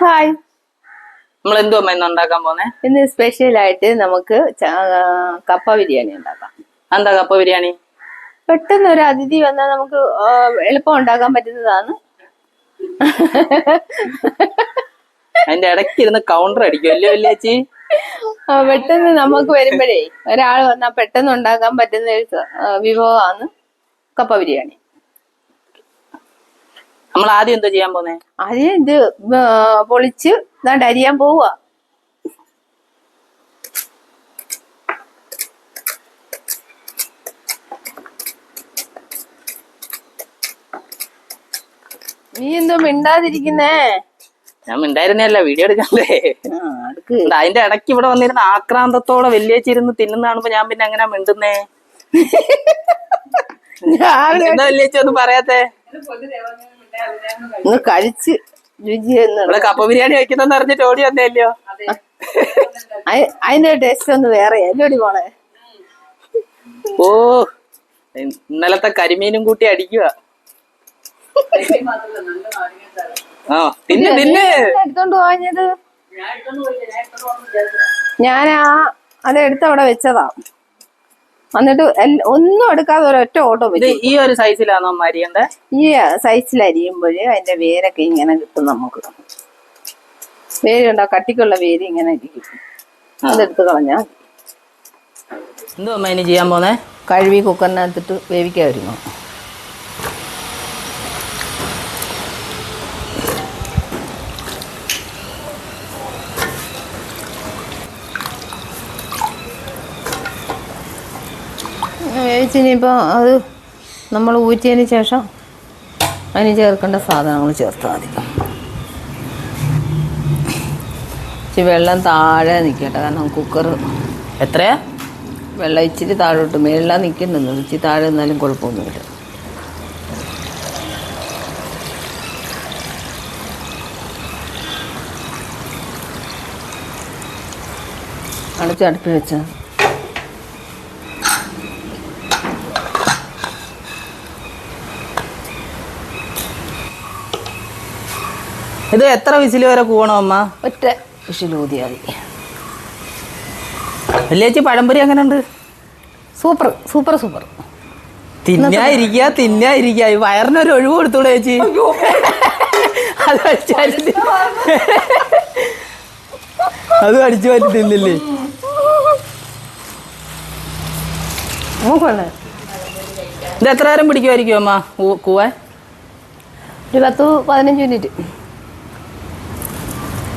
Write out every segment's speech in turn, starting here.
Hi, നമ്മൾ എന്തുവാ ഇന്ന് ഉണ്ടാക്കാൻ പോന്നെ? ഇന്ന് സ്പെഷ്യൽ ആയിട്ട് നമുക്ക് കപ്പ ബിരിയാണി ഉണ്ടാക്കാം. എന്താ കപ്പ ബിരിയാണി? പെട്ടെന്ന് ഒരു അതിഥി വന്നാൽ നമുക്ക് എളുപ്പം ഉണ്ടാക്കാൻ പറ്റുന്നതാണ്. അതിന്റെ ഇടയ്ക്ക് ഇരുന്ന് കൗണ്ടർ അടിക്കും അല്ലേ വല്യേച്ചി? പെട്ടെന്ന് നമുക്ക് വരുമ്പോഴേ ഒരാൾ വന്നാൽ പെട്ടെന്ന് ഉണ്ടാക്കാൻ പറ്റുന്ന ഒരു വിഭവമാണ് കപ്പ ബിരിയാണി. നമ്മൾ ആദ്യം എന്താ ചെയ്യാൻ പോന്നെ? ആദ്യം ഇത് പൊളിച്ച് ഇതാണ്ട് അരിയാൻ പോവുക. നീ എന്തോ മിണ്ടാതിരിക്കുന്നേ? ഞാൻ മിണ്ടായിരുന്നല്ല, വീഡിയോ എടുക്കണ്ടേ. അതിന്റെ ഇടയ്ക്ക് ഇവിടെ വന്നിരുന്ന ആക്രാന്തത്തോടെ വല്യേച്ചി ഇരുന്ന് തിന്നുന്ന കാണുമ്പോ ഞാൻ പിന്നെ എങ്ങനെ മിണ്ടുന്നേ? എന്താ വല്യേച്ചി ഒന്നും പറയാത്തെ? കഴിച്ച് രുചി ഇവിടെ കപ്പ ബിരിയാണി വെക്കുന്നെന്ന് അറിഞ്ഞിട്ട് ഓടി വന്നേല്ലയോ? അതിന്റെ ടേസ്റ്റ് ഒന്ന് വേറെ അല്ലോടി മോളെ. ഓ, ഇന്നലത്തെ കരിമീനും കൂട്ടി അടിക്കുക. എടുത്തോണ്ട് പോഞ്ഞത് ഞാനാ അതെടുത്ത് അവിടെ വെച്ചതാ. എന്നിട്ട് ഒന്നും എടുക്കാതെ ഒരൊറ്റ ഓട്ടോ പറ്റും. ഈ ഒരു സൈസിലാണോ അരിയണ്ടേ? ഈ സൈസിൽ അരിയുമ്പോഴേ അതിന്റെ വേരൊക്കെ ഇങ്ങനെ കിട്ടും. നമുക്ക് വേരുണ്ടോ? കട്ടിക്കുള്ള വേര് ഇങ്ങനെ ഇരിക്കും. അതെടുത്ത് കളഞ്ഞാ. എന്തോ അമ്മ ഇനി ചെയ്യാൻ പോന്നെ? കഴുകി കുക്കറിനകത്തിട്ട് വേവിക്കാൻ വരുന്നു. വേവിച്ചിനിപ്പോൾ അത് നമ്മൾ ഊറ്റിയതിന് ശേഷം അതിന് ചേർക്കേണ്ട സാധനങ്ങൾ ചേർത്താൽ മതി. ഇച്ചിരി വെള്ളം താഴെ നിൽക്കട്ടെ, കാരണം കുക്കർ എത്രയാ? വെള്ളം ഇച്ചിരി താഴോട്ട്, മേളിലാണ് നിൽക്കുന്നത്. ഇച്ചിരി താഴെ നിന്നാലും കുഴപ്പമൊന്നുമില്ല. അടച്ച് അടുപ്പിൽ വെച്ചാൽ ഇത് എത്ര വിസിൽ വരെ കൂവണോ അമ്മ? ഒറ്റ വിസിൽ ഊതിയാൽ മതി. വല്യേച്ചി പഴംപൊരി എങ്ങനെ ഉണ്ട്? Super super super. തിന്നായിരിക്കുക വയറിനൊരു ഒഴിവ് കൊടുത്തൂടെ ചേച്ചി? അത് അടിച്ചു പറ്റില്ലേ? ഇത് എത്ര നേരം പിടിക്കുമായിരിക്കും അമ്മ കൂവാൻ? ഒരു 10-15 മിനിറ്റ്.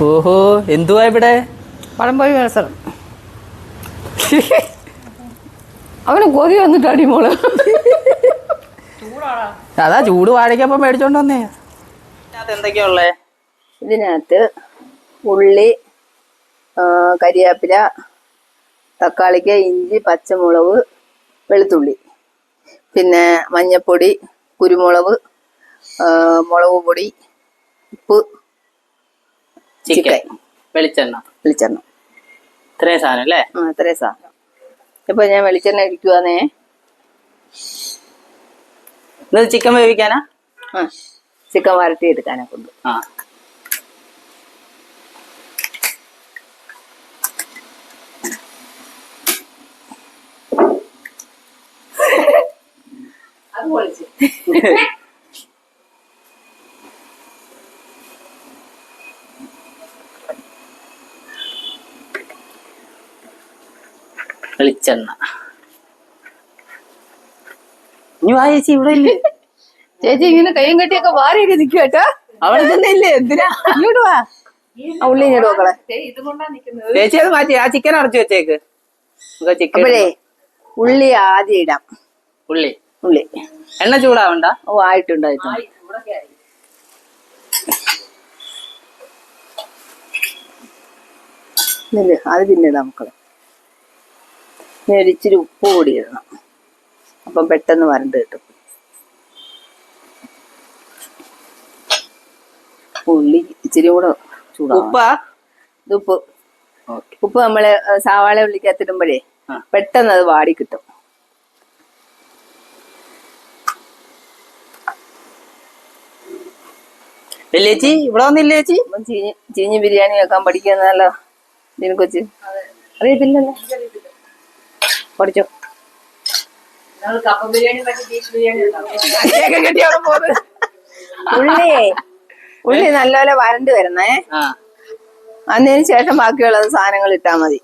ഓഹോ, എന്തുവാ ഇവിടെ? പഴംപൊരി മത്സരം. അവന് കൊതി വന്നിട്ടാടി മോള്. അതാ ചൂട് വാഴയ്ക്കപ്പം മേടിച്ചോണ്ട് വന്നേ. എന്തൊക്കെയാ ഉള്ളേ ഇതിനകത്ത്? ഉള്ളി, കരിവേപ്പില, തക്കാളിക്ക്, ഇഞ്ചി, പച്ചമുളക്, വെളുത്തുള്ളി, പിന്നെ മഞ്ഞപ്പൊടി, കുരുമുളക്, മുളക് പൊടി, ഉപ്പ്, ചിക്കൻ, വെളിച്ചെണ്ണ. ഇത്രയും സാധനം അല്ലേ? ഇത്രയും സാധനം. ഇപ്പൊ ഞാൻ വെളിച്ചെണ്ണ ഇരിക്കുവാന്നേ. ചിക്കൻ വേവിക്കാനാ? ചിക്കൻ വരട്ടി എടുക്കാനെ കൊണ്ട്. അത് പൊളിച്ച് വെളിച്ചെണ്ണ. ഇനി വാ ചേച്ചി, ഇവിടെ ഇല്ലേ ചേച്ചി? ഇങ്ങനെ കൈയും കെട്ടിയൊക്കെ വാരിയൊക്കെ നിൽക്കും കേട്ടോ. അവിടെ തന്നെ ഇല്ലേ? എന്തിനാ ഇങ്ങോട്ട് വാ. ഉള്ളി ഇങ്ങോട്ട് നോക്കളെ. ചേച്ചി അത് മാറ്റി, ആ ചിക്കൻ അടച്ചു വെച്ചേക്ക്. അപ്പോഴേ ഉള്ളി ആദ്യം ഇടാം. ഉള്ളി എണ്ണ ചൂടാവണ്ട. ഓ, ആയിട്ടുണ്ടായിട്ടുണ്ട്. അത് പിന്നിടാം മക്കളെ. ഇച്ചിരി ഉപ്പ് കൂടി ഇടണം, അപ്പം പെട്ടെന്ന് വരണ്ട് കിട്ടും. ഉള്ളി ഇച്ചിരി കൂടെ ചൂടാവും. ഉപ്പ് നമ്മള് സവാള ഉള്ളിക്കകത്തിടുമ്പോഴേ പെട്ടെന്ന് അത് വാടി കിട്ടും. വലിയേച്ചി ഇവിടെ വന്നില്ലേ ചേച്ചി? അപ്പം ചീഞ്ഞ് ബിരിയാണി വെക്കാൻ പഠിക്കുന്നല്ലോ ഇതിനെ കൊച്ച്. അറിയത്തില്ലല്ലോ, പഠിച്ചോ. ഉള്ളി നല്ലപോലെ വരണ്ട് വരണേ. അതിന് ശേഷം ബാക്കിയുള്ള സാധനങ്ങൾ ഇട്ടാ മതി.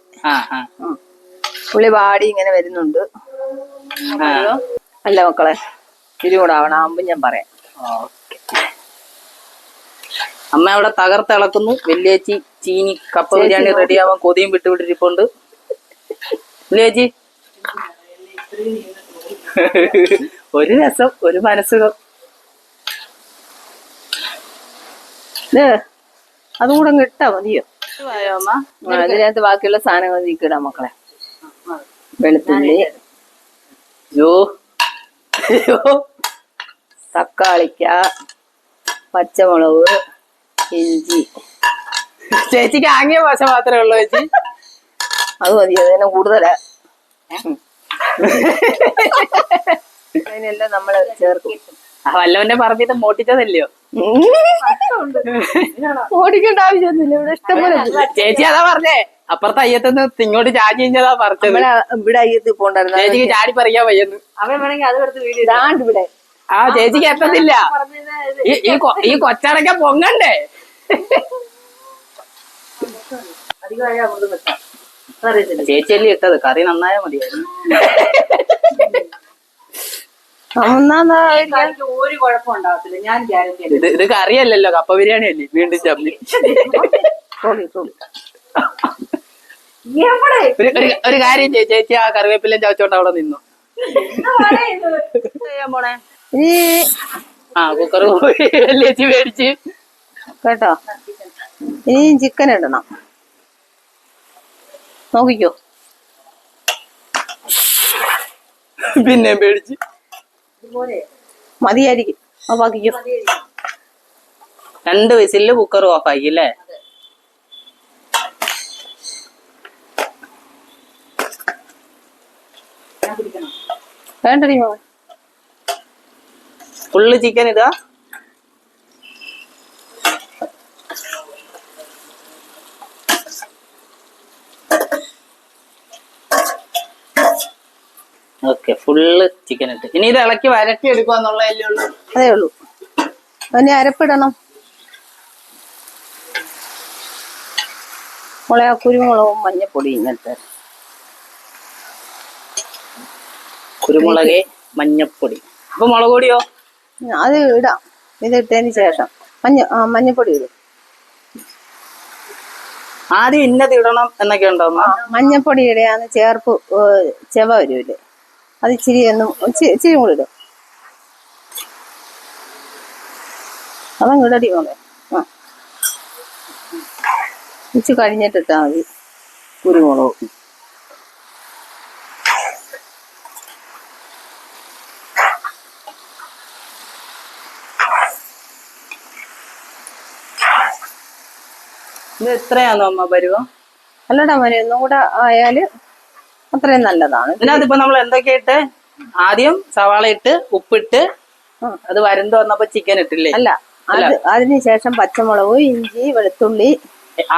ഉള്ളി വാടി ഇങ്ങനെ വരുന്നുണ്ട്. അല്ല മക്കളെ, തിരികൂടാവണം ആവുമ്പോ ഞാൻ പറയാം. അമ്മ അവിടെ തകർത്തിളക്കുന്നു. വലിയേച്ചി ചീനി കപ്പ ബിരിയാണി റെഡിയാവാൻ കൊതിയും വിട്ടുവിട്ടിരിപ്പുണ്ട്. വലിയേച്ചി ഒരു രസം, ഒരു മനസ്സുഖം. അതും കൂടെ ഇട്ടാ മതിയോ? അമ്മ അതിനകത്ത് ബാക്കിയുള്ള സാധനങ്ങൾ നീക്കിടാം മക്കളെ. വെളുത്തുള്ളി, തക്കാളിക്ക, പച്ചമുളക്, ഇഞ്ചി. ചേച്ചിക്ക് ആംഗ്യ ഭാഷ മാത്രമേ ഉള്ളൂ ചേച്ചി. അത് മതി, അതിനെ കൂടുതലാ. അതിനെല്ലാം നമ്മള് ചേർക്കും. വല്ലവന്റെ പറഞ്ഞിട്ട് മോട്ടിച്ചതല്ലയോ? ഓടിക്കേണ്ട ആവശ്യമൊന്നുമില്ല, ഇവിടെ ഇഷ്ടംപോലെ. ചേച്ചി അതാ പറഞ്ഞേ, അപ്പുറത്തെ അയ്യത്തുനിന്ന് ഇങ്ങോട്ട് ചാടി കഴിഞ്ഞതാ പറഞ്ഞത്. ഇവിടെ അയ്യത്ത് പോണ്ടായിരുന്നു, ചേച്ചിക്ക് ചാടി പറയാൻ വയ്യെന്ന്. അവൻ വേണമെങ്കിൽ അത് എടുത്ത് വീഡിയോ ഇടാണ്ട് ഇവിടെ. ആ ചേച്ചിക്ക് എത്തത്തില്ല, ഈ കൊച്ചടക്ക പൊങ്ങണ്ടേ. ചേച്ചിയല്ലേ ഇട്ടത്, കറി നന്നായാ മതിയായിരുന്നു. ഒരു കുഴപ്പം ഉണ്ടാവത്തില്ല, ഞാൻ ഗ്യാരണ്ടി. ഇത് കറിയല്ലല്ലോ, കപ്പ ബിരിയാണി അല്ലേ. വീണ്ടും ചമ്മി. ഒരു കാര്യം ചേച്ചി, ആ കറിവേപ്പിലും ചവച്ചോണ്ട് അവിടെ നിന്നു. പോണേ കുക്കർ ചേച്ചി മേടിച്ച് കേട്ടോ. ഇനിയും ചിക്കൻ ഇടണം, നോക്കിക്കോ. പിന്നെ മേടിച്ച് മതിയായിരിക്കും, ഓഫാക്കിക്കോ. 2 വിസിലില് കുക്കർ ഓഫാക്കി അല്ലേ? വേണ്ടടി മോളെ, ഫുള്ള് ചിക്കൻ ഇതാ. ഓക്കെ, ഫുള്ള് ചിക്കൻ ഇട്ട് ഇനി ഇത് ഇളക്കി വരട്ടി എടുക്കുവാന്നുള്ളതല്ലേ ഉള്ളൂ. അതേ ഉള്ളൂ. അതിന് അരപ്പിടണം മോളെ. കുരുമുളകും മഞ്ഞപ്പൊടിയും ഇങ്ങനത്തെ. കുരുമുളക്, മഞ്ഞപ്പൊടി. അപ്പൊ മുളക് പൊടിയോ? അത് ഇടാം, ഇത് ഇട്ടതിന് ശേഷം മഞ്ഞപ്പൊടി ഇടും. ആദ്യം ഇന്നത് ഇടണം എന്നൊക്കെ ഉണ്ടോ? മഞ്ഞപ്പൊടി ഇടയാന്ന് ചേർപ്പ് ചെവ വരൂല്ലേ, അത് ഇച്ചിരി ഇച്ചിരി കൂടി ഇടും. അതങ്ങ് ഇടടി മോളെ. ഇച്ചിരി കഴിഞ്ഞിട്ടിട്ടാ മതി കുരുമുളകും. ഇത് എത്രയാണോ അമ്മ പരുവം? അല്ലടാ മോനെ, ഒന്നും കൂടെ ആയാല് അത്രയും നല്ലതാണ്. ഇതിനകത്തിപ്പോ നമ്മൾ എന്തൊക്കെയിട്ട്? ആദ്യം സവാള ഇട്ട്, ഉപ്പിട്ട്, അത് വരണ്ട് വന്നപ്പോ ചിക്കൻ ഇട്ടില്ലേ? അല്ല, അതിനുശേഷം പച്ചമുളക്, ഇഞ്ചി, വെളുത്തുള്ളി.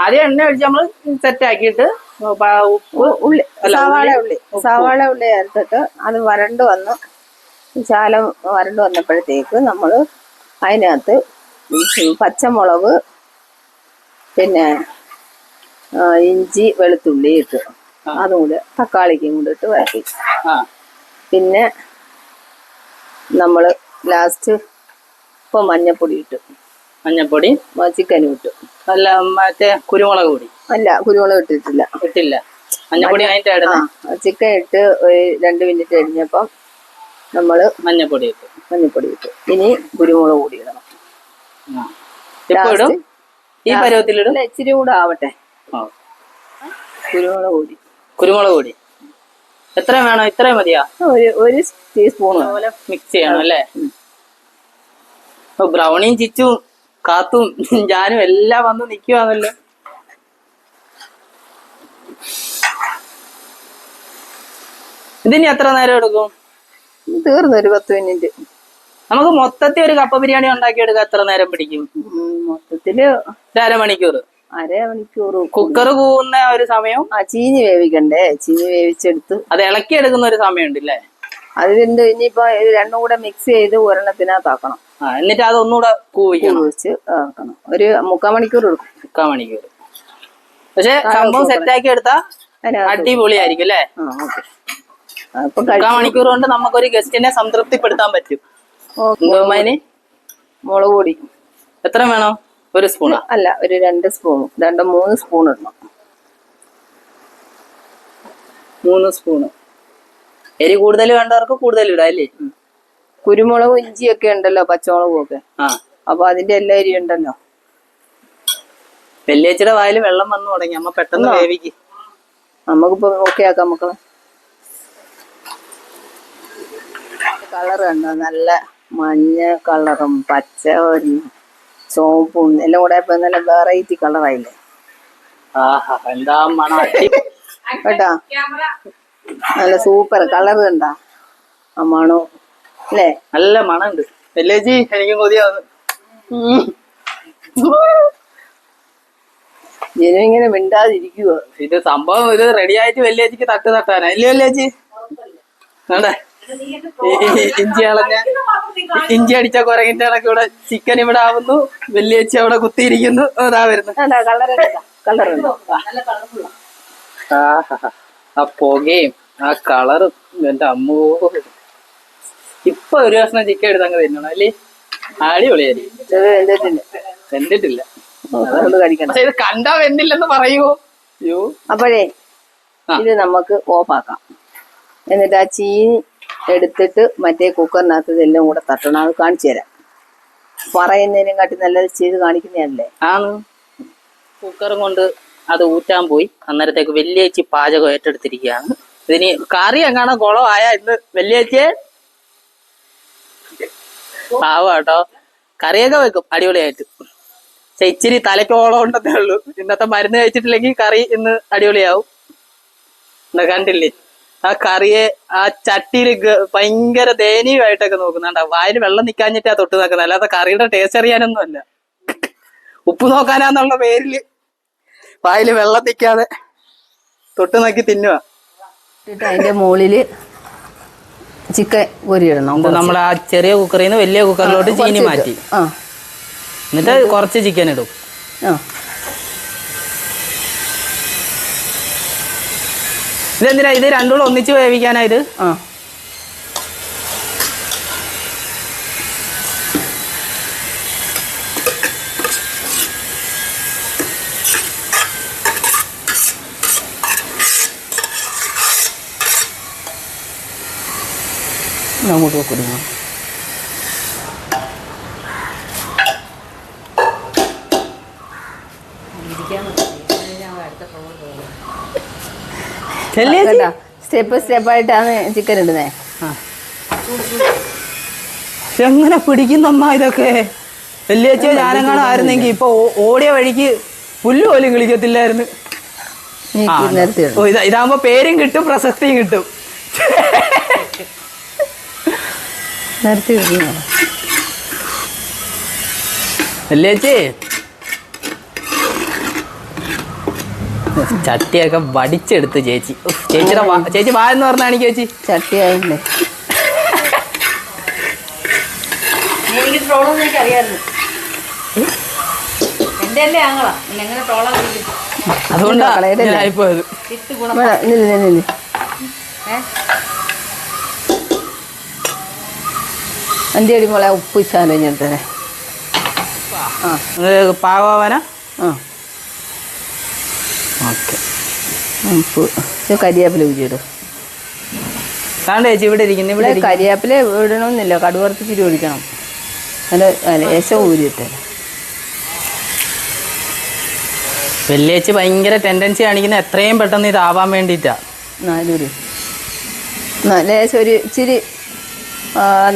ആദ്യം എണ്ണ ഒഴിച്ച് നമ്മള് സെറ്റ് ആക്കിയിട്ട് ഉപ്പ്, ഉള്ളി, സവാള ഉള്ളി ചേർത്തിട്ട് അത് വരണ്ട് വന്ന് ശാലം വരണ്ട് വന്നപ്പോഴത്തേക്ക് നമ്മള് അതിനകത്ത് പച്ചമുളക്, പിന്നെ ഇഞ്ചി, വെളുത്തുള്ളി ഇട്ട്, അതും കൂടെ തക്കാളിക്കും കൂടെ ഇട്ട് വരട്ടി. പിന്നെ നമ്മള് ലാസ്റ്റ് ഇപ്പൊ മഞ്ഞപ്പൊടി ഇട്ടു. മഞ്ഞപ്പൊടി, ചിക്കനും ഇട്ടു. അല്ല മറ്റേ കുരുമുളക് പൊടി? അല്ല, കുരുമുളക് ഇട്ടിട്ടില്ല. മഞ്ഞപ്പൊടി ചിക്കൻ ഇട്ട് ഒരു 2 മിനിറ്റ് കഴിഞ്ഞപ്പം നമ്മള് മഞ്ഞപ്പൊടി ഇട്ടു. ഇനി കുരുമുളക് പൊടി ഇടണം. ഈ പരുവത്തിലിടും. ഇച്ചിരി കൂടെ ആവട്ടെ. കുരുമുളക് പൊടി എത്ര വേണം? ഇത്രയും മതിയാ? ഒരു ടീസ്പൂൺ പോലെ മിക്സ് ചെയ്യണം അല്ലേ? ബ്രൗണിയും ചിച്ചും കാത്തും ഞാനും എല്ലാം വന്ന് നിക്കുവാണല്ലോ. ഇതിന് എത്ര നേരം എടുക്കും? തീർന്നു, ഒരു 10 മിനിറ്റ്. നമുക്ക് മൊത്തത്തിൽ ഒരു കപ്പ ബിരിയാണി ഉണ്ടാക്കി എടുക്കാൻ എത്ര നേരം പിടിക്കും? മൊത്തത്തില് അരമണിക്കൂർ. അരമണിക്കൂർ. കുക്കർ കൂവുന്ന ഒരു സമയം. ചീനി വേവിക്കണ്ടേ? ചീനി വേവിച്ചെടുത്ത് അത് ഇളക്കി എടുക്കുന്ന ഒരു സമയം ഉണ്ടല്ലേ? അത് എന്ത് ഇനിയിപ്പോ രണ്ടും കൂടെ മിക്സ് ചെയ്ത് ഒരെണ്ണത്തിനകത്താക്കണം. എന്നിട്ട് അതൊന്നുകൂടെ കൂവിച്ച് ആക്കണം. ഒരു 3/4 മണിക്കൂർ എടുക്കും. 3/4 മണിക്കൂർ. പക്ഷെ സംഭവം സെറ്റാക്കി എടുത്താ അടിപൊളിയായിരിക്കും അല്ലേ? 3/4 മണിക്കൂർ കൊണ്ട് നമുക്കൊരു ഗസ്റ്റിനെ സംതൃപ്തിപ്പെടുത്താൻ പറ്റും. മുളക് പൊടി എത്ര വേണം? 1 സ്പൂണാ? അല്ല, ഒരു 2 സ്പൂൺ, 2-3 സ്പൂൺ ഇടണം. 3 സ്പൂണ്. എരി കൂടുതൽ വേണ്ടവർക്ക് കൂടുതൽ ഇടാം അല്ലേ? കുരുമുളകും ഇഞ്ചിയൊക്കെ ഉണ്ടല്ലോ, പച്ചമുളകും ഒക്കെ. അപ്പൊ അതിന്റെ എല്ലാ എരി ഉണ്ടല്ലോ. വെള്ളിയാഴ്ചയുടെ വായിൽ വെള്ളം വന്നു തുടങ്ങി. അമ്മ പെട്ടെന്ന് വേവിക്ക്. നമുക്കിപ്പോ ഓക്കെ ആക്കാം മക്കളെ. കളർ കണ്ടോ? നല്ല മഞ്ഞ കളറും പച്ച ചുവപ്പും എല്ലാം കൂടെ ഇപ്പൊ നല്ല വെറൈറ്റി കളറായില്ലേ? എന്താ മണം കേട്ടാ? നല്ല സൂപ്പർ കളർ കണ്ടാ? ആ മണോ അല്ലേ? നല്ല മണമുണ്ട്. വെല്ലേച്ചി എനിക്കും കൊതിയാവുന്നു. ജനമിങ്ങനെ മിണ്ടാതിരിക്കുക. ഇത് സംഭവം ഇത് റെഡി ആയിട്ട് വെല്ലേച്ചിക്ക് തട്ടാനാ ഇല്ലേ വെല്ലേച്ചി? വേണ്ടേ? ഇഞ്ചി കളഞ്ഞ ഇഞ്ചി അടിച്ച കുരങ്ങിന്റെ കണക്ക് ഇവിടെ ചിക്കൻ ഇവിടെ ആവുന്നു. വെല്ലേച്ചി അവിടെ കുത്തിയിരിക്കുന്നു. അതാ വരുന്നു. ആ പുകയും ആ കളറും എന്റെ അമ്മോ. ഇപ്പൊ ഒരു കഷ്ണം ചിക്കൻ എടുത്ത് അങ്ങ് തരണം അല്ലേ? അടിപൊളിയായിരിക്കും. വെന്തിട്ടില്ല. പക്ഷെ ഇത് കണ്ടാ വെന്തില്ലെന്ന് പറയുമോ? അയ്യോ. അപ്പോഴേ ഇത് നമുക്ക് ഓഫാക്കാം. എന്നിട്ട് ആ ചീനി എടുത്തിട്ട് മറ്റേ കുക്കറിനകത്ത് ഇതെല്ലാം കൂടെ തട്ടണം. അത് കാണിച്ചു തരാം. പറയുന്നതിനും കാട്ടി നല്ലത് ചെയ്ത് കാണിക്കുന്നതല്ലേ? കുക്കറും കൊണ്ട് അത് ഊറ്റാൻ പോയി. അന്നേരത്തേക്ക് വെല്ലിയേച്ചി പാചകം ഏറ്റെടുത്തിരിക്കുകയാണ്. ഇതിന് കറി എങ്ങാണോ കുളമായ ഇന്ന് വെല്ലിയേച്ചിയെ കേട്ടോ. കറിയൊക്കെ വെക്കും അടിപൊളിയായിട്ട്. പക്ഷെ ഇച്ചിരി തലക്കോളം ഉണ്ടെന്നേ ഉള്ളൂ. ഇന്നത്തെ മരുന്ന് കഴിച്ചിട്ടില്ലെങ്കിൽ കറി ഇന്ന് അടിപൊളിയാവും. കണ്ടില്ലേ ആ കറിയെ? ആ ചട്ടിയിൽ ഭയങ്കര ദയനീയമായിട്ടൊക്കെ നോക്കുന്നുണ്ട്. വായിൽ വെള്ളം നിക്കാഞ്ഞിട്ടാ തൊട്ട് നോക്കുന്നത്. അല്ലാതെ കറിയുടെ ടേസ്റ്റ് അറിയാനൊന്നും അല്ല. ഉപ്പ് നോക്കാനാന്നുള്ള പേരില് വായിൽ വെള്ളം നിക്കാതെ തൊട്ട് നോക്കി തിന്നുക. അതിന്റെ മുകളില് ചിക്കൻ കോരിയിടണം. നമ്മൾ ആ ചെറിയ കുക്കറിൽ നിന്ന് വലിയ കുക്കറിലോട്ട് ചീനി മാറ്റി. എന്നിട്ട് കുറച്ച് ചിക്കൻ ഇടും. ഇതെന്തിനാ? ഇത് രണ്ടുകൂടെ ഒന്നിച്ച് വേവിക്കാനാ ഇത്? അങ്ങോട്ട് കൊടുക്കണം. സ്റ്റെപ്പ് സ്റ്റെപ്പായിട്ടാണ് ചിക്കൻ ഇടുന്നേ. എങ്ങനെ പിടിക്കുന്നമ്മ ഇതൊക്കെ? വെള്ളിയാഴ്ച ഞാനെങ്ങാനും ആയിരുന്നെങ്കിൽ ഇപ്പൊ ഓടിയ വഴിക്ക് പുല്ല് പോലും കിളിക്കത്തില്ലായിരുന്നു. ഇതാകുമ്പോ പേരും കിട്ടും പ്രശസ്തിയും കിട്ടും. വെള്ളിയാഴ്ച ചട്ടിയൊക്കെ വടിച്ചെടുത്ത് ചേച്ചി. ചേച്ചി വായെന്ന് പറഞ്ഞാണ് ചേച്ചി. ചട്ടിയായില്ലേ? അതുകൊണ്ടാണ് ആയിപ്പോയത്. അഞ്ചടി മോളെ ഉപ്പ് ഇച്ചാലോ ഞാൻ തരാം. പാകാവാനാ? ഓക്കെ. ഉപ്പ് കരിയാപ്പില ഊരിയിടും. ചേച്ചി ഇവിടെ ഇരിക്കുന്നു. ഇവിടെ കരിയാപ്പില ഇടണമെന്നില്ല, കടുവറുത്തിച്ചിരി ഒഴിക്കണം. അല്ല ലേശം ഊരിയിട്ടേ. വെള്ളിയാഴ്ച ഭയങ്കര ടെൻഡൻസി കാണിക്കുന്ന എത്രയും പെട്ടെന്ന് ഇതാവാൻ വേണ്ടിയിട്ടാ. നാലൂരി ലേശം ഒരു ഇച്ചിരി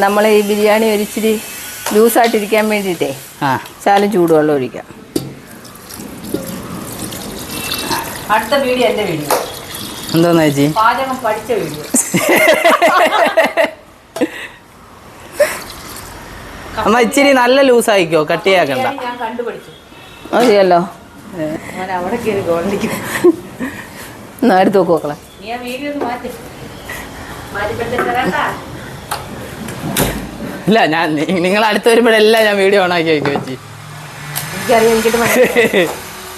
നമ്മൾ ഈ ബിരിയാണി ഒരു ഇച്ചിരി ലൂസായിട്ടിരിക്കാൻ വേണ്ടിയിട്ടേ ശാലം ചൂടുവെള്ളം ഒഴിക്കാം. അടുത്ത വീഡിയോ എൻ്റെ വീഡിയോ. എന്താന്ന് ചേച്ചി? പാചകം പഠിച്ച വീഡിയോ. അമ്മ ഇച്ചിരി നല്ല ലൂസ് ആയിക്കോ, കട്ടിയാക്കണ്ട. ഞാൻ കണ്ടുപിടിച്ചു. മതിയല്ലോ. ഞാൻ അവിടെ കയറി ഗോൾഡിക്കും. എന്നാ എടുത്ത് നോക്കൂ മക്കളെ. നീ ആ വീഡിയോ ഒന്ന് മാറ്റിപ്പെടുത്തേണ്ടാ. ഇല്ല, ഞാൻ നിങ്ങൾ അടുത്ത് വരുമ്പോഴെല്ലാം ഞാൻ വീഡിയോ ഓൺ ആക്കി വയ്ക്കും ചേച്ചി. എനിക്കറിയാം, എനിക്കിട്ട് മനസ്സിലായി.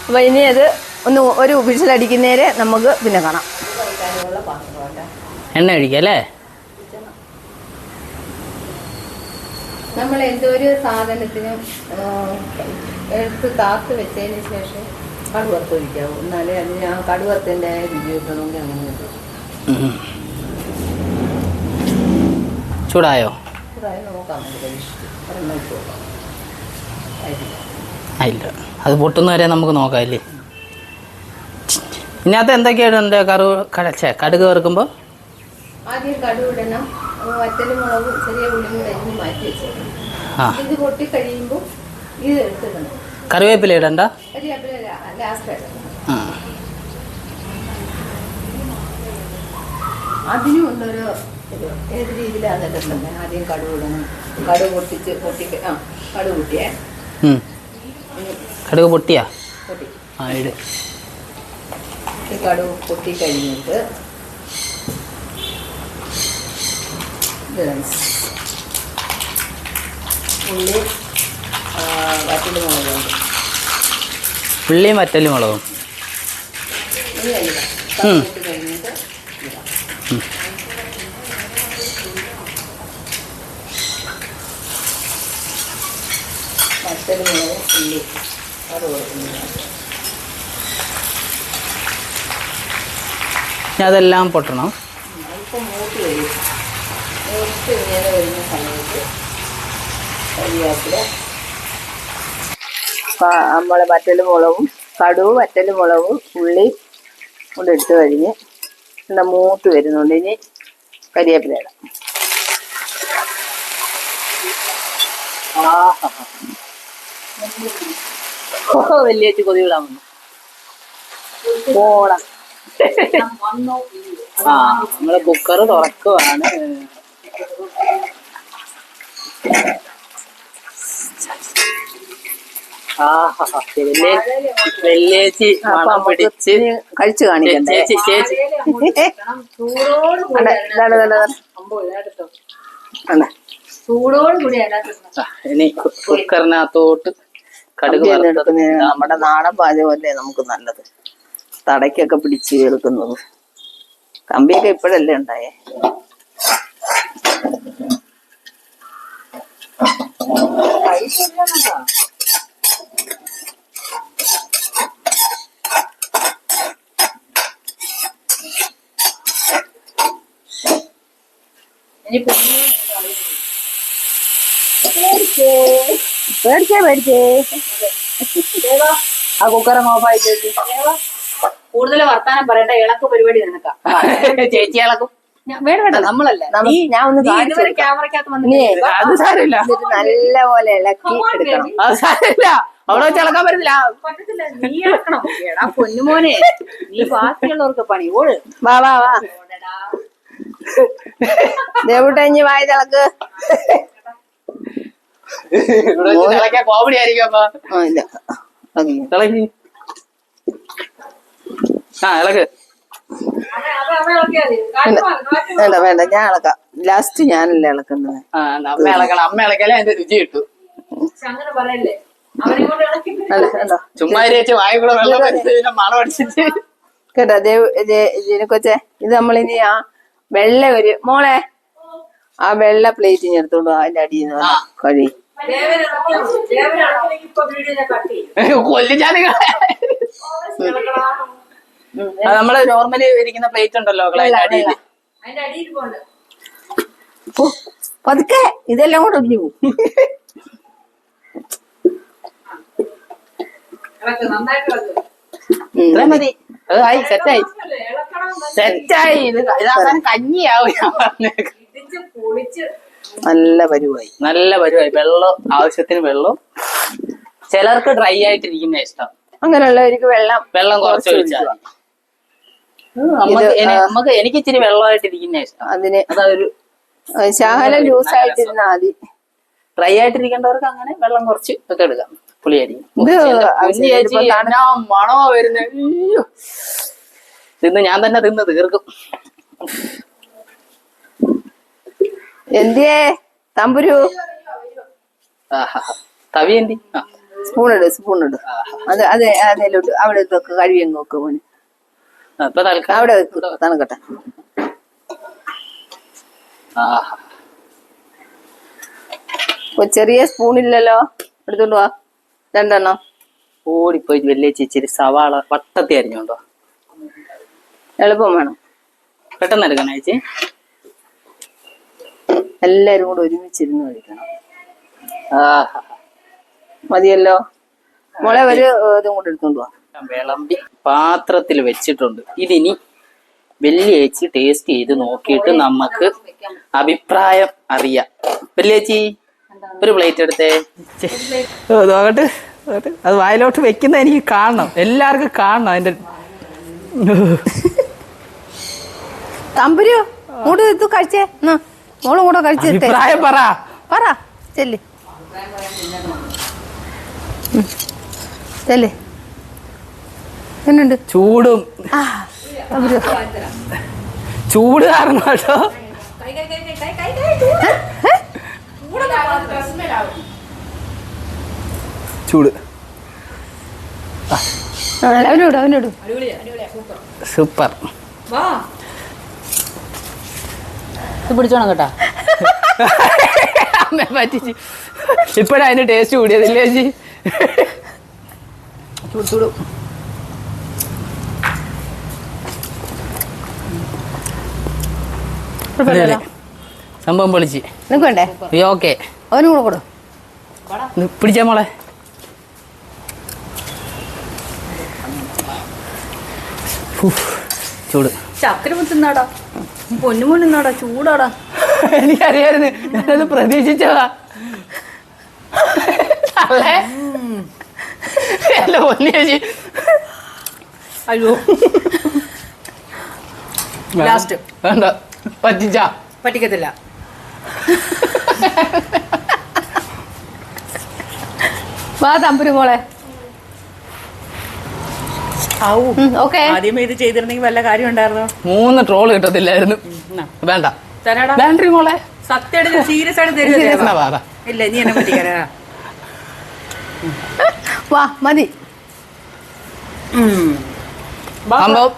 അപ്പൊ ഇനി അത് ഒരു വിസിലടിക്കുന്നേരെ നമുക്ക് പിന്നെ കാണാം. എണ്ണ ഒഴിക്കുക അല്ലേ? നമ്മൾ എന്തൊരു സാധനത്തിനും എടുത്ത് താത്ത് വെച്ചതിന് ശേഷം കടുവറുത്ത് ഒഴിക്കാവൂ. എന്നാലേ അതിന് ആ കടുവറുത്തിൻ്റെ രുചി കിട്ടണമെങ്കിൽ അങ്ങനെ ചൂടായോ? നോക്കാം. ഇല്ല, അത് പൊട്ടുന്നവരെ നമുക്ക് നോക്കാം അല്ലേ. ഇതിനകത്ത് എന്തൊക്കെയാണ് എൻ്റെ കടുക് വറുക്കുമ്പോൾ? ആദ്യം കടുക് ഇടണം. വറ്റലും മുളകും ചെറിയ ഉള്ളിയും അരിഞ്ഞ് മാറ്റി വെച്ചേക്കണം. ഇത് പൊട്ടി കഴിയുമ്പോൾ ഇത് എടുത്തിടണം. കറിവേപ്പില ഇടണ്ട? കരിവേപ്പില ലാസ്റ്റ് ഇടണം. അതിനും ഉള്ളൊരു ഏത് രീതിയിലാണ് ഇടുന്നത്. ആദ്യം കടുക് ഇടണം. കടുക് പൊട്ടിച്ച് കടുക് പൊട്ടിയേ. കടുക് പൊട്ടിയാ? പൊട്ടി. ആ, ഇട്. ഈ കടുക് പൊട്ടി കഴിഞ്ഞിട്ട് ഉള്ളി വറ്റലും മുളകും. ഉള്ളിയും വറ്റലും മുളകും കഴിഞ്ഞിട്ട് വറ്റലും മുളകും ഉള്ളി അത് കൊടുക്കുന്നത്. അതെല്ലാം പൊട്ടണം. അല്പം മൂത്ത് വരും. മൂത്ത് ഇങ്ങനെ വരുന്ന സമയത്ത് കരിവേപ്പില നമ്മളെ വറ്റലും മുളകും കടുവും വറ്റലും മുളകും ഉള്ളി കൊണ്ട് ഇട്ട് കഴിഞ്ഞ് എന്താ മൂത്ത് വരുന്നുണ്ട്. ഇനി കരിവേപ്പില ഇടാം. വലിയ കൊതി വിടാൻ വന്നു. ഓണം നമ്മള് കുക്കർ തുറക്കുവാണ്. വെല്ലേച്ചി പിടിച്ച് കഴിച്ചു കാണിക്കണ്ടേ? ചേച്ചി ചൂടോട് കൂടി ഇനി കുക്കറിനകത്തോട്ട് കടുക് എടുക്കുന്നതിന് നമ്മുടെ നാടൻ പാചകമല്ലേ നമുക്ക് നല്ലത്. തടയ്ക്കൊക്കെ പിടിച്ച് എടുക്കുന്നത്. കമ്പിയൊക്കെ ഇപ്പോഴല്ലേ ഉണ്ടായേ. പേടിച്ചേ ആ കുക്കറങ്ങ് ഓഫായി. കൂടുതൽ വർത്താനം പറയണ്ട, ഇളക്ക് പരിപാടി നിനക്കാ. ചേച്ചി ഇളക്കും. വേണ്ട നമ്മളല്ലേ. ഞാൻ ഒന്ന് ഇതുവരെ ക്യാമറക്കകത്ത് അത് സാരമില്ല, നല്ല പോലെ ഇളക്കി എടുക്കണം. അത് സാരമില്ല, അവിടെ വെച്ച് ഇളക്കാൻ പറ്റത്തില്ല. പറ്റത്തില്ല, നീ ഇളക്കണം. എടാ പൊന്നുമോനെ, നീ ബാക്കിയുള്ളവർക്ക് പണി ഓട്. വാ വാ വാ ദേവുട്ടഞ്ഞ് വായി തിളക്ക്. കോമഡി ആയിരിക്കും. അപ്പൊ ഇളക്കി. ആ ഇളക്ക്. വേണ്ട വേണ്ട, ഞാൻ ഇളക്കാം. ലാസ്റ്റ് ഞാനല്ലേ ഇളക്കുന്നത്. അമ്മ ഇളക്കണം. അമ്മ ഇളക്കാലേ അതിന്റെ രുചി കിട്ടും. ചുമ്മാ ചേച്ചി വായ കൂടെ വെള്ളം മണം അടിച്ചിട്ട് കേട്ടോ. ജീനക്കൊച്ചെ, ഇത് നമ്മളിനി ആ വെള്ള ഒരു മോളെ ആ വെള്ള പ്ലേറ്റിന് എടുത്തോണ്ട് അതിന്റെ അടിയിൽ നിന്ന് കഴി കൊല്ലിച്ചാൻ. നമ്മള് നോർമലി ഇരിക്കുന്ന പ്ലേറ്റ് ഉണ്ടല്ലോ അടിയിൽ. പതുക്കെ ഇതെല്ലാം കൂടെ ഒടിഞ്ഞു പോകും. ഇത്രയും മതി. അത് ആയി, സെറ്റായി സെറ്റായി. ഇത് അവസാനം കഞ്ഞിയാവും. ഞാൻ പറഞ്ഞേക്കാം. നല്ല പരുവായി, നല്ല പരുവായി. വെള്ളം ആവശ്യത്തിന് വെള്ളം. ചിലർക്ക് ഡ്രൈ ആയിട്ടിരിക്കുന്ന ഇഷ്ടം. അങ്ങനെയുള്ളവർക്ക് വെള്ളം കുറച്ച് ഒഴിച്ചാൽ നമുക്ക് എനിക്ക് ഇച്ചിരി വെള്ളമായിട്ടിരിക്കുന്ന ഇഷ്ടം. അതിന് അതൊരു ശകലം ലൂസായിട്ടിരുന്നാ മതി. ഡ്രൈ ആയിട്ടിരിക്കേണ്ടവർക്ക് അങ്ങനെ വെള്ളം കുറച്ച് ഒക്കെ എടുക്കാം പുളിയായിരിക്കും. ഇത് കുഞ്ഞി ചേച്ചി എന്നാ മണമാ വരുന്നേ. അയ്യോ, തിന്ന് ഞാൻ തന്നെ തിന്ന് തീർക്കും. എന്തിയേ തമ്പുരു? തവി എന്തി? സ്പൂണിട് അത് അതെ അതിലോട്ട് അവിടെ ഇതൊക്കെ കഴിയും നോക്ക് മോനെ. ഇപ്പൊ തൽക്കാലം അവിടെ വെക്ക്, തണുക്കട്ടെ. ചെറിയ സ്പൂണില്ലല്ലോ, എടുത്തോണ്ട് വാ 2 എണ്ണം. ഓടിപ്പോയി വലിയ ചേച്ചി സവാള വട്ടത്തി അരിഞ്ഞോണ്ടോ. എളുപ്പം വേണം, പെട്ടെന്ന് എടുക്കണം ചേച്ചി. എല്ലാരും കൂടെ ഒരുമിച്ചിരുന്ന് കഴിക്കണം. മതിയല്ലോ മോളെ, ഒരു ഇതും കൂടെ എടുത്തോണ്ട് വാ. വിളമ്പി പാത്രത്തിൽ വെച്ചിട്ടുണ്ട്. ഇതിനി വലിയ ചേച്ചി ടേസ്റ്റ് ചെയ്ത് നോക്കിയിട്ട് നമുക്ക് അഭിപ്രായം അറിയാം. വലിയ ചേച്ചി ഒരു പ്ലേറ്റ് എടുത്തേ. നോക്കട്ടെ, അത് വായിലോട്ട് വെക്കുന്ന എനിക്ക് കാണണം, എല്ലാവർക്കും കാണണം അതിന്റെ. തമ്പുരു കൂടെ ഇത് കഴിച്ചേ, മോളും കൂടെ കഴിച്ചേ. അഭിപ്രായം പറ ചെല്ല് ചെല്ല്. എന്നുണ്ട് ചൂടും ചൂട് കാരണം കേട്ടോ. ചൂട് അവനോട് സൂപ്പർ. പിടിച്ചോണം കേട്ടാ. അമ്മ പറ്റിച്ച് ഇപ്പഴാ അതിന്റെ ടേസ്റ്റ് കൂടിയതില്ലേ ചേച്ചി? ചൂട് സംഭവം പൊളിച്ച് നിനക്ക് വേണ്ടേ? ഓക്കെ, അവനും കൂടെ കൊടു. പിടിച്ചാ മോളെ. ചൂട് ചക്കര തിന്നാടാ, പൊന്നുമോൻ തിന്നാടാ, ചൂടാടാ. എനിക്കറിയായിരുന്നു, ഞാനത് പ്രതീക്ഷിച്ചതാ. അല്ല പൊന്നു ചേച്ചി. അയ്യോ ലാസ്റ്റ് വേണ്ട, പറ്റിക്കത്തില്ല. വാ തമ്പുരു മോളെ. ഓക്കെ, ആദ്യമേ ഇത് ചെയ്തിരുന്നെങ്കിൽ വല്ല കാര്യം ഉണ്ടായിരുന്നോ? 3 ട്രോള് കിട്ടത്തില്ലായിരുന്നു. വേണ്ട വേണ്ട മോളെ, സത്യമായിട്ട് സീരിയസ് ആയിട്ട് തരുക. ഇല്ല നീ എന്നെ പറ്റിക്കാനാ. വാ മതി. സംഭവം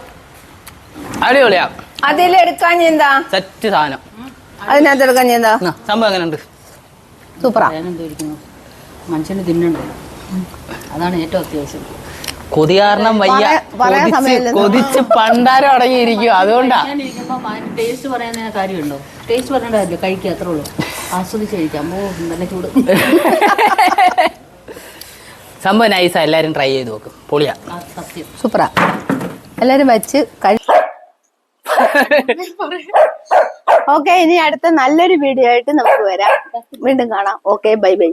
അടിപൊളിയാ. അതിലെടുക്കാൻ എന്താ സെറ്റ് സാധനം. അതിനകത്ത് എടുക്കാൻ എന്താ സംഭവം എങ്ങനെയുണ്ട്? സൂപ്പറാ. മനുഷ്യന് തിന്നണ്ടേ, അതാണ് ഏറ്റവും അത്യാവശ്യം. കൊതി കാരണം വയ്യ, കൊതിച്ച് പണ്ടാരം അടങ്ങിയിരിക്കും. അതുകൊണ്ടാ ടേസ്റ്റ് പറയാൻ കാര്യമുണ്ടോ? ടേസ്റ്റ് പറയേണ്ട കാര്യമില്ല, കഴിക്കുക, അത്രേ ഉള്ളൂ. ആസ്വദിച്ച് കഴിക്കാം. നല്ല ചൂട്. സംഭവം നൈസാ, എല്ലാരും ട്രൈ ചെയ്ത് നോക്കും. പൊളിയാ, സത്യം സൂപ്പറാ. എല്ലാരും വെച്ച് ഓക്കെ, ഇനി അടുത്ത നല്ലൊരു വീഡിയോ ആയിട്ട് നമുക്ക് വരാം. വീണ്ടും കാണാം. Okay, bye bye.